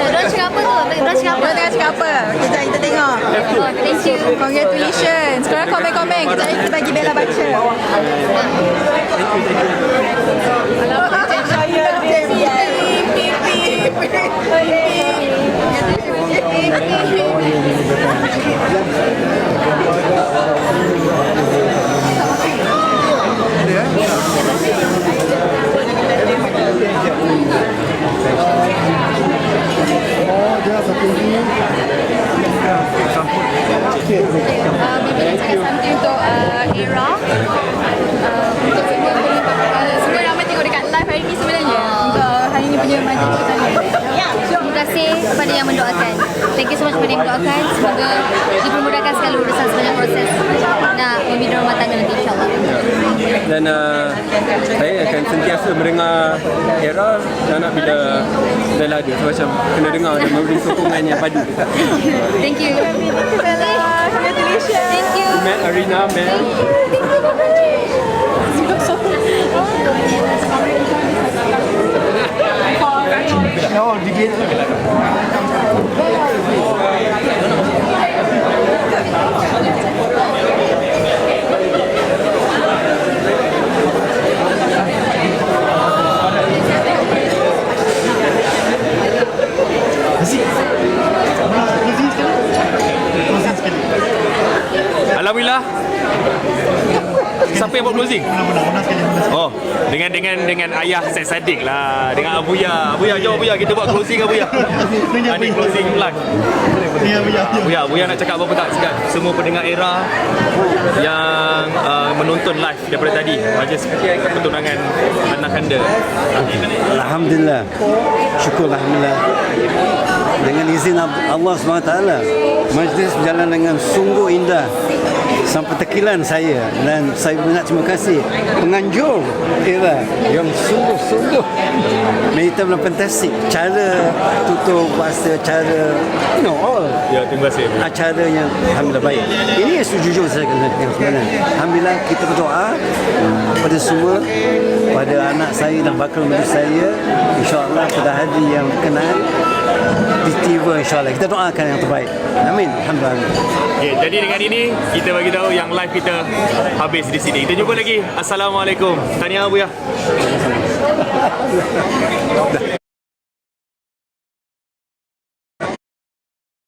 Diorang cakap apa tu? Diorang cakap apa? Tengah cakap apa? Kejap kita tengok. Oh, thank you. Congratulations. Korang komen-komen. Kejap kita bagi Bella baca. Bibi nak cakap something untuk Era. Untuk semua ramai tengok dekat live hari ni sebenarnya. Untuk hari ni punya majlis pertama. Terima kasih kepada yang mendoakan. Thank you so much kepada yang mendoakan. Semoga dipermudahkan segala urusan sepanjang proses nak membina rumah tangga nanti insyaAllah. Dan saya akan sentiasa mendengar Era dan nak bila Bella ada macam kena dengar dan memberi sokongan yang padu. Thank you. Congratulations. Thank you. Matt, Arina, Mel. Oh, dikit. Alhamdulillah. Siapa yang buat closing? Oh, dengan ayah Syed Saddiq lah, dengan Abuya. Abuya, jom Abuya, kita buat closing Abuya. Ini closing live. Abuya nak cakap apa-apa tak sekat semua pendengar Era yang menonton live daripada tadi majlis pertunangan anak anda. Alhamdulillah. Syukur Alhamdulillah. Dengan izin Allah SWT, majlis berjalan dengan sungguh indah sampai tekilan saya, dan saya banyak terima kasih penganjur Era yang sungguh-sungguh mereka benar fantastik, cara tutup bahasa, cara all Ya, terima kasih. acaranya Alhamdulillah baik. Ini yang sejujur saya kena yang sebenarnya. Alhamdulillah kita berdoa pada semua, pada anak saya dan bakal menjadi saya, insyaAllah pada hari yang berkenan ditiba, insyaAllah kita doakan yang terbaik. Amin. Alhamdulillah. Okay, jadi dengan ini kita bagi tahu yang live kita habis di sini. Kita jumpa lagi. Assalamualaikum. Tahniah Abuya.